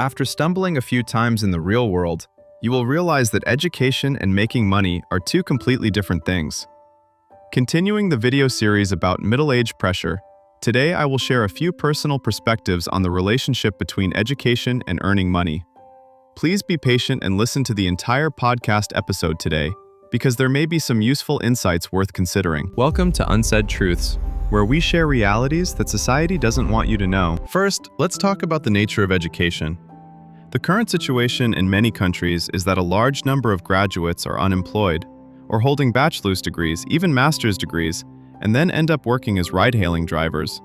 After stumbling a few times in the real world, you will realize that education and making money are two completely different things. Continuing the video series about middle-age pressure, today I will share a few personal perspectives on the relationship between education and earning money. Please be patient and listen to the entire podcast episode today, because there may be some useful insights worth considering. Welcome to Unsaid Truths, where we share realities that society doesn't want you to know. First, let's talk about the nature of education. The current situation in many countries is that a large number of graduates are unemployed, or holding bachelor's degrees, even master's degrees, and then end up working as ride-hailing drivers.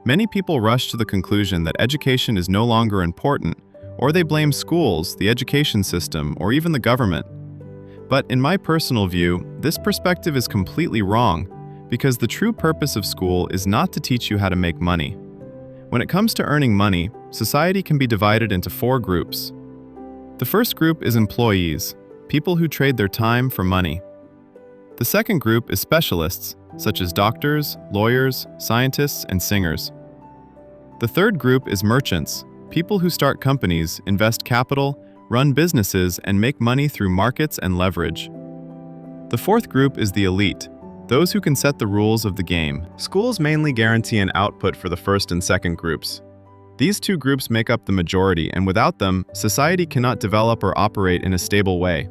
Many people rush to the conclusion that education is no longer important, or they blame schools, the education system, or even the government. But in my personal view, this perspective is completely wrong, because the true purpose of school is not to teach you how to make money. When it comes to earning money, society can be divided into four groups. The first group is employees, people who trade their time for money. The second group is specialists, such as doctors, lawyers, scientists, and singers. The third group is merchants, people who start companies, invest capital, run businesses, and make money through markets and leverage. The fourth group is the elite, those who can set the rules of the game. Schools mainly guarantee an output for the first and second groups. These two groups make up the majority, and without them, society cannot develop or operate in a stable way.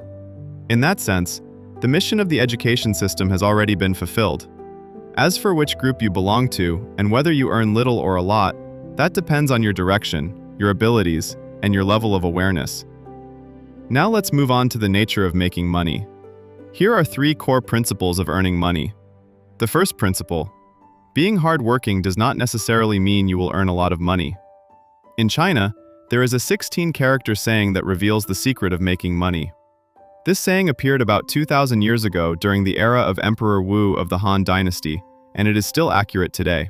In that sense, the mission of the education system has already been fulfilled. As for which group you belong to, and whether you earn little or a lot, that depends on your direction, your abilities, and your level of awareness. Now let's move on to the nature of making money. Here are three core principles of earning money. The first principle: being hardworking does not necessarily mean you will earn a lot of money. In China, there is a 16-character saying that reveals the secret of making money. This saying appeared about 2,000 years ago during the era of Emperor Wu of the Han Dynasty, and it is still accurate today.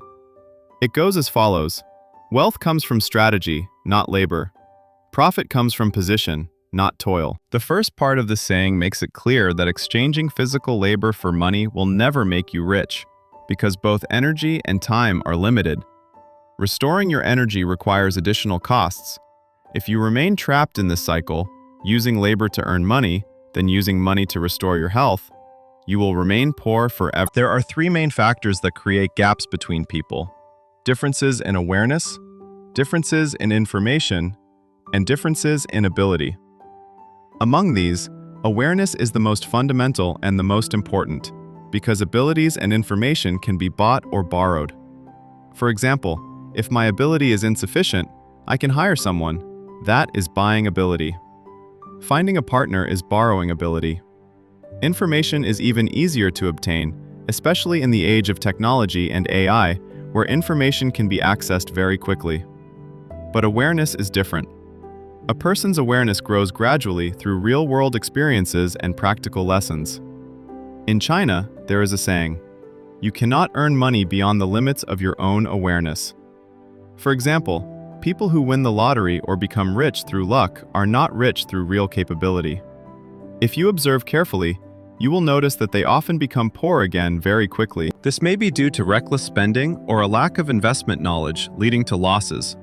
It goes as follows: wealth comes from strategy, not labor. Profit comes from position, not toil. The first part of the saying makes it clear that exchanging physical labor for money will never make you rich, because both energy and time are limited. Restoring your energy requires additional costs. If you remain trapped in this cycle, using labor to earn money, then using money to restore your health, you will remain poor forever. There are three main factors that create gaps between people: differences in awareness, differences in information, and differences in ability. Among these, awareness is the most fundamental and the most important, because abilities and information can be bought or borrowed. For example, if my ability is insufficient, I can hire someone. That is buying ability. Finding a partner is borrowing ability. Information is even easier to obtain, especially in the age of technology and AI, where information can be accessed very quickly. But awareness is different. A person's awareness grows gradually through real-world experiences and practical lessons. In China, there is a saying: you cannot earn money beyond the limits of your own awareness. For example, people who win the lottery or become rich through luck are not rich through real capability. If you observe carefully, you will notice that they often become poor again very quickly. This may be due to reckless spending or a lack of investment knowledge, leading to losses.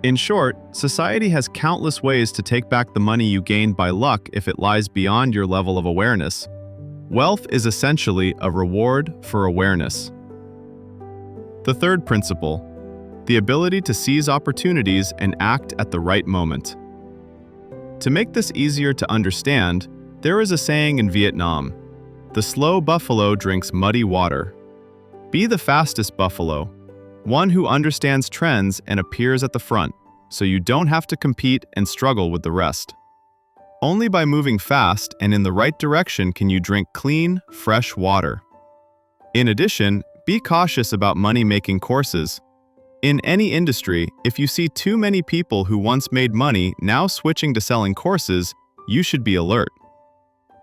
In short, society has countless ways to take back the money you gained by luck if it lies beyond your level of awareness. Wealth is essentially a reward for awareness. The third principle: the ability to seize opportunities and act at the right moment. To make this easier to understand, there is a saying in Vietnam: the slow buffalo drinks muddy water. Be the fastest buffalo, one who understands trends and appears at the front, so you don't have to compete and struggle with the rest. Only by moving fast and in the right direction can you drink clean, fresh water. In addition, be cautious about money-making courses. In any industry, if you see too many people who once made money now switching to selling courses, you should be alert.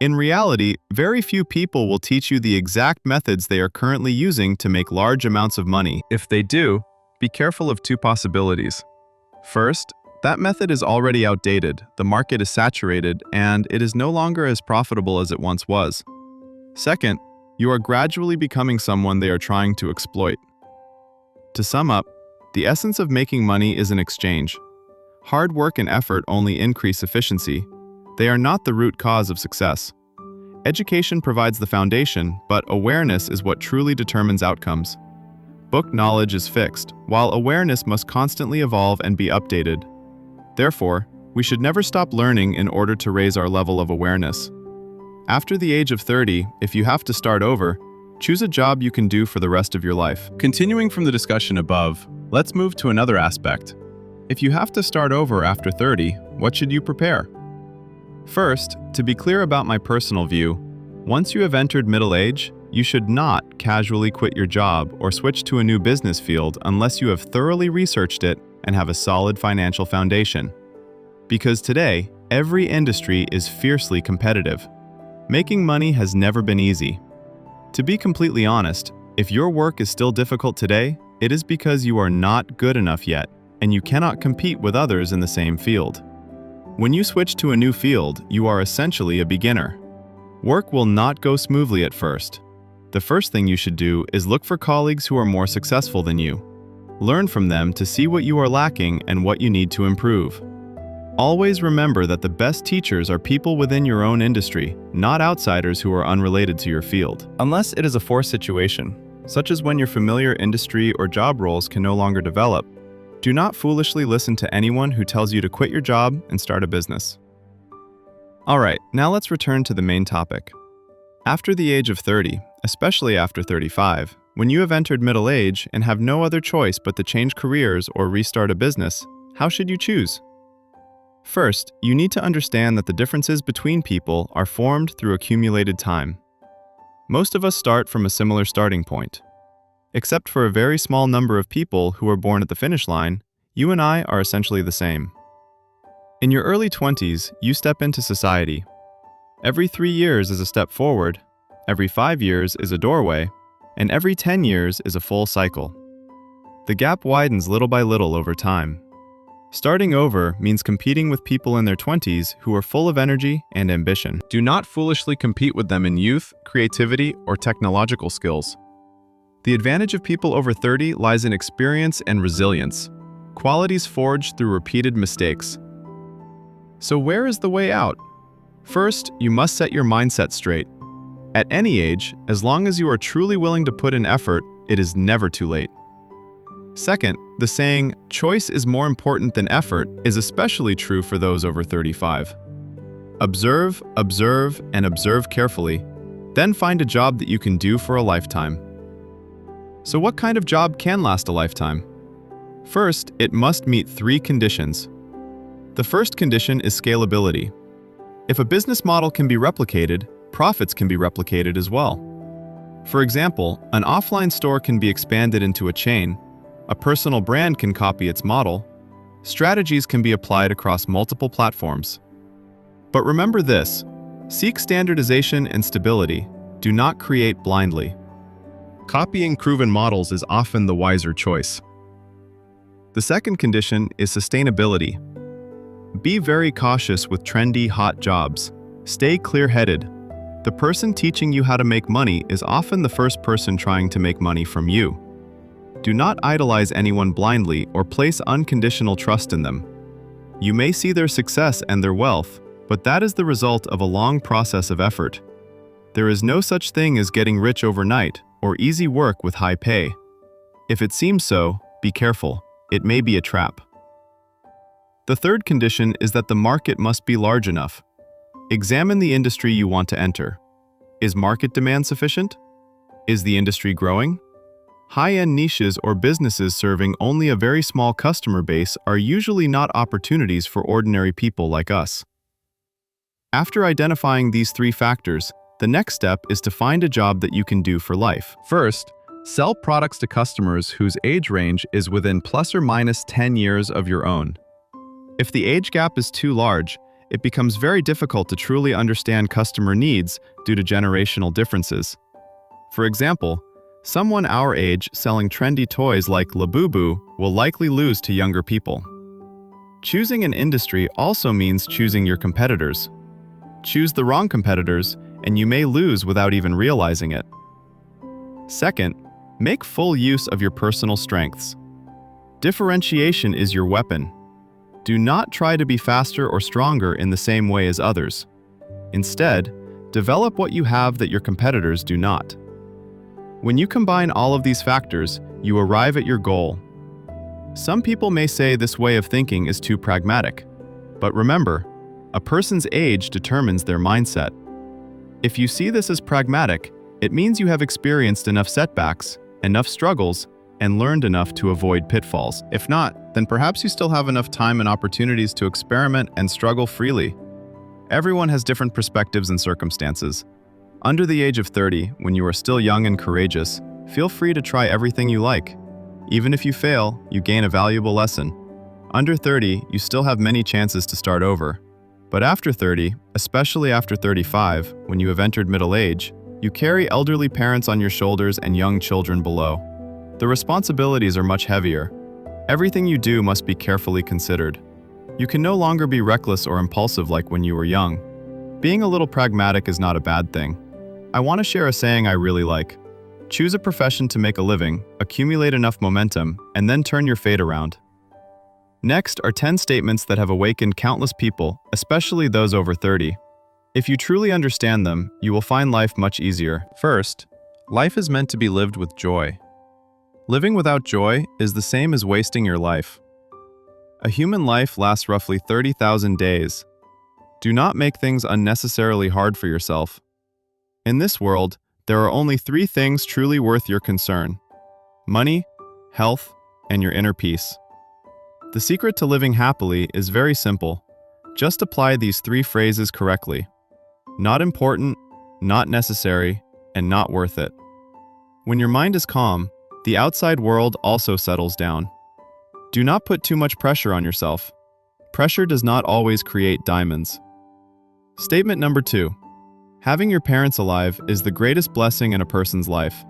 In reality, very few people will teach you the exact methods they are currently using to make large amounts of money. If they do, be careful of two possibilities. First, that method is already outdated, the market is saturated, and it is no longer as profitable as it once was. Second, you are gradually becoming someone they are trying to exploit. To sum up, the essence of making money is an exchange. hard work and effort only increase efficiency. They are not the root cause of success. Education provides the foundation, but awareness is what truly determines outcomes. Book knowledge is fixed, while awareness must constantly evolve and be updated. Therefore, we should never stop learning in order to raise our level of awareness. After the age of 30, if you have to start over, choose a job you can do for the rest of your life. Continuing from the discussion above, let's move to another aspect. If you have to start over after 30, what should you prepare? First, to be clear about my personal view, once you have entered middle age, you should not casually quit your job or switch to a new business field unless you have thoroughly researched it and have a solid financial foundation. Because today, every industry is fiercely competitive. Making money has never been easy. To be completely honest, if your work is still difficult today, it is because you are not good enough yet, and you cannot compete with others in the same field. When you switch to a new field, you are essentially a beginner. Work will not go smoothly at first. The first thing you should do is look for colleagues who are more successful than you. Learn from them to see what you are lacking and what you need to improve. Always remember that the best teachers are people within your own industry, not outsiders who are unrelated to your field. Unless it is a forced situation, such as when your familiar industry or job roles can no longer develop, do not foolishly listen to anyone who tells you to quit your job and start a business. Alright, now let's return to the main topic. After the age of 30, especially after 35, when you have entered middle age and have no other choice but to change careers or restart a business, how should you choose? First, you need to understand that the differences between people are formed through accumulated time. Most of us start from a similar starting point. Except for a very small number of people who are born at the finish line, you and I are essentially the same. In your early 20s, you step into society. Every 3 years is a step forward, every 5 years is a doorway, and every 10 years is a full cycle. The gap widens little by little over time. Starting over means competing with people in their 20s who are full of energy and ambition. Do not foolishly compete with them in youth, creativity, or technological skills. The advantage of people over 30 lies in experience and resilience, qualities forged through repeated mistakes. So where is the way out? First, you must set your mindset straight. At any age, as long as you are truly willing to put in effort, it is never too late. Second, the saying, "choice is more important than effort," is especially true for those over 35. Observe, observe, and observe carefully, then find a job that you can do for a lifetime. So what kind of job can last a lifetime? First, it must meet 3 conditions. The first condition is scalability. If a business model can be replicated, profits can be replicated as well. For example, an offline store can be expanded into a chain, a personal brand can copy its model, strategies can be applied across multiple platforms. But remember this, seek standardization and stability, do not create blindly. Copying proven models is often the wiser choice. The second condition is sustainability. Be very cautious with trendy, hot jobs. Stay clear-headed. The person teaching you how to make money is often the first person trying to make money from you. Do not idolize anyone blindly or place unconditional trust in them. You may see their success and their wealth, but that is the result of a long process of effort. There is no such thing as getting rich overnight or easy work with high pay. If it seems so, be careful. It may be a trap. The third condition is that the market must be large enough. Examine the industry you want to enter. Is market demand sufficient? Is the industry growing? High-end niches or businesses serving only a very small customer base are usually not opportunities for ordinary people like us. After identifying these 3 factors, the next step is to find a job that you can do for life. First, sell products to customers whose age range is within plus or minus 10 years of your own. If the age gap is too large, it becomes very difficult to truly understand customer needs due to generational differences. For example, someone our age selling trendy toys like Labubu will likely lose to younger people. Choosing an industry also means choosing your competitors. Choose the wrong competitors, and you may lose without even realizing it. Second, make full use of your personal strengths. Differentiation is your weapon. Do not try to be faster or stronger in the same way as others. Instead, develop what you have that your competitors do not. When you combine all of these factors, you arrive at your goal. Some people may say this way of thinking is too pragmatic, but remember, a person's age determines their mindset. If you see this as pragmatic, it means you have experienced enough setbacks, enough struggles, and learned enough to avoid pitfalls. If not, then perhaps you still have enough time and opportunities to experiment and struggle freely. Everyone has different perspectives and circumstances. Under the age of 30, when you are still young and courageous, feel free to try everything you like. Even if you fail, you gain a valuable lesson. Under 30, you still have many chances to start over. But after 30, especially after 35, when you have entered middle age, you carry elderly parents on your shoulders and young children below. The responsibilities are much heavier. Everything you do must be carefully considered. You can no longer be reckless or impulsive like when you were young. Being a little pragmatic is not a bad thing. I want to share a saying I really like. Choose a profession to make a living, accumulate enough momentum, and then turn your fate around. Next are 10 statements that have awakened countless people, especially those over 30. If you truly understand them, you will find life much easier. First, life is meant to be lived with joy. Living without joy is the same as wasting your life. A human life lasts roughly 30,000 days. Do not make things unnecessarily hard for yourself. In this world, there are only 3 things truly worth your concern: money, health, and your inner peace. The secret to living happily is very simple. Just apply these 3 phrases correctly. Not important, not necessary, and not worth it. When your mind is calm, the outside world also settles down. Do not put too much pressure on yourself. Pressure does not always create diamonds. Statement number 2. Having your parents alive is the greatest blessing in a person's life.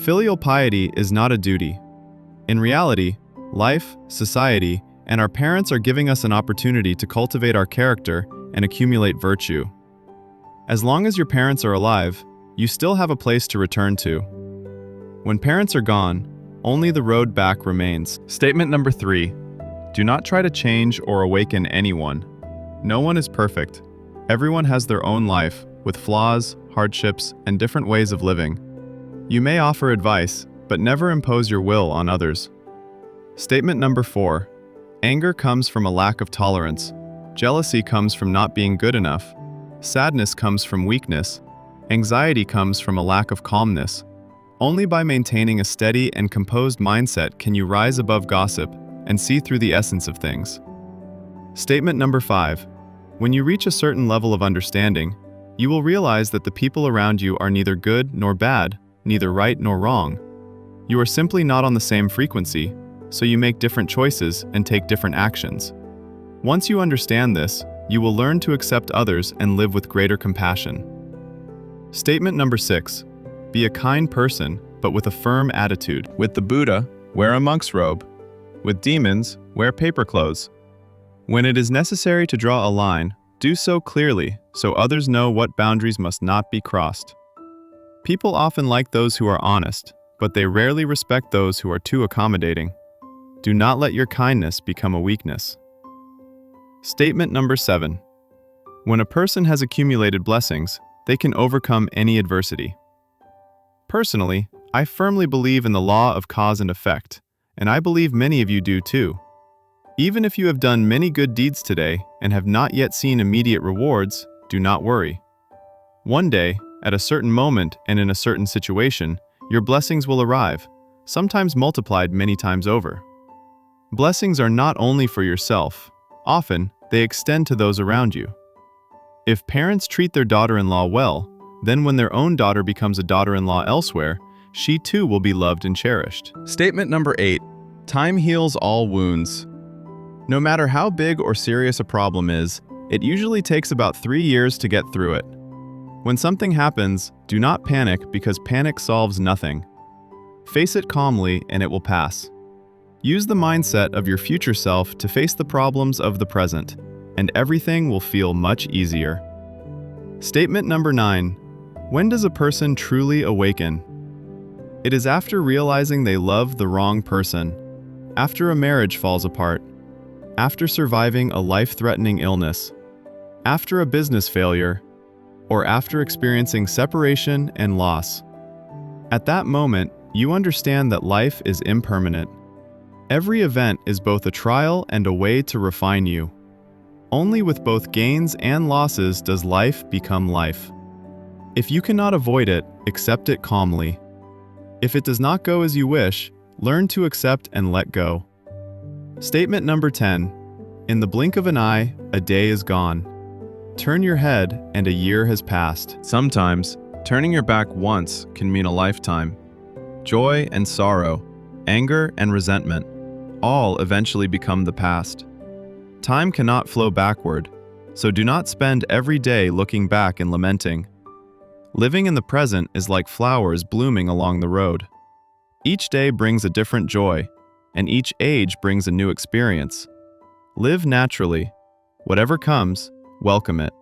Filial piety is not a duty. In reality, life, society, and our parents are giving us an opportunity to cultivate our character and accumulate virtue. As long as your parents are alive, you still have a place to return to. When parents are gone, only the road back remains. Statement number 3. Do not try to change or awaken anyone. No one is perfect. Everyone has their own life, with flaws, hardships, and different ways of living. You may offer advice, but never impose your will on others. Statement number 4. Anger comes from a lack of tolerance. Jealousy comes from not being good enough. Sadness comes from weakness. Anxiety comes from a lack of calmness. Only by maintaining a steady and composed mindset can you rise above gossip and see through the essence of things. Statement number 5. When you reach a certain level of understanding, you will realize that the people around you are neither good nor bad, neither right nor wrong. You are simply not on the same frequency, so you make different choices and take different actions. Once you understand this, you will learn to accept others and live with greater compassion. Statement number 6. Be a kind person, but with a firm attitude. With the Buddha, wear a monk's robe. With demons, wear paper clothes. When it is necessary to draw a line, do so clearly so others know what boundaries must not be crossed. People often like those who are honest, but they rarely respect those who are too accommodating. Do not let your kindness become a weakness. Statement number 7. When a person has accumulated blessings, they can overcome any adversity. Personally, I firmly believe in the law of cause and effect, and I believe many of you do too. Even if you have done many good deeds today and have not yet seen immediate rewards, do not worry. One day, at a certain moment and in a certain situation, your blessings will arrive, sometimes multiplied many times over. Blessings are not only for yourself. Often, they extend to those around you. If parents treat their daughter-in-law well, then when their own daughter becomes a daughter-in-law elsewhere, she too will be loved and cherished. Statement number 8. Time heals all wounds. No matter how big or serious a problem is, it usually takes about 3 years to get through it. When something happens, do not panic because panic solves nothing. Face it calmly and it will pass. Use the mindset of your future self to face the problems of the present, and everything will feel much easier. Statement number 9. When does a person truly awaken? It is after realizing they love the wrong person, after a marriage falls apart, after surviving a life-threatening illness, after a business failure, or after experiencing separation and loss. At that moment, you understand that life is impermanent. Every event is both a trial and a way to refine you. Only with both gains and losses does life become life. If you cannot avoid it, accept it calmly. If it does not go as you wish, learn to accept and let go. Statement number 10. In the blink of an eye, a day is gone. Turn your head and a year has passed. Sometimes, turning your back once can mean a lifetime. Joy and sorrow, anger and resentment, all eventually become the past. Time cannot flow backward, so do not spend every day looking back and lamenting. Living in the present is like flowers blooming along the road. Each day brings a different joy, and each age brings a new experience. Live naturally. Whatever comes, welcome it.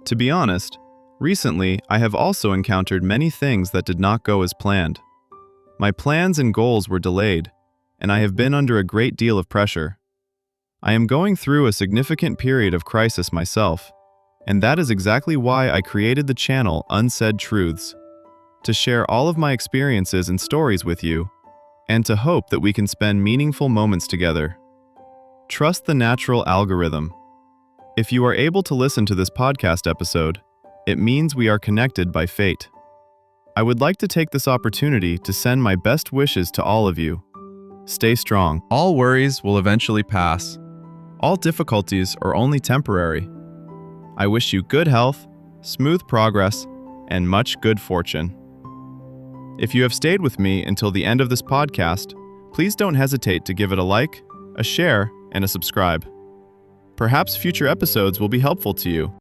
To be honest, recently I have also encountered many things that did not go as planned. My plans and goals were delayed, and I have been under a great deal of pressure. I am going through a significant period of crisis myself, and that is exactly why I created the channel Unsaid Truths, to share all of my experiences and stories with you, and to hope that we can spend meaningful moments together. Trust the natural algorithm. If you are able to listen to this podcast episode, it means we are connected by fate. I would like to take this opportunity to send my best wishes to all of you. Stay strong. All worries will eventually pass. All difficulties are only temporary. I wish you good health, smooth progress, and much good fortune. If you have stayed with me until the end of this podcast, please don't hesitate to give it a like, a share, and a subscribe. Perhaps future episodes will be helpful to you.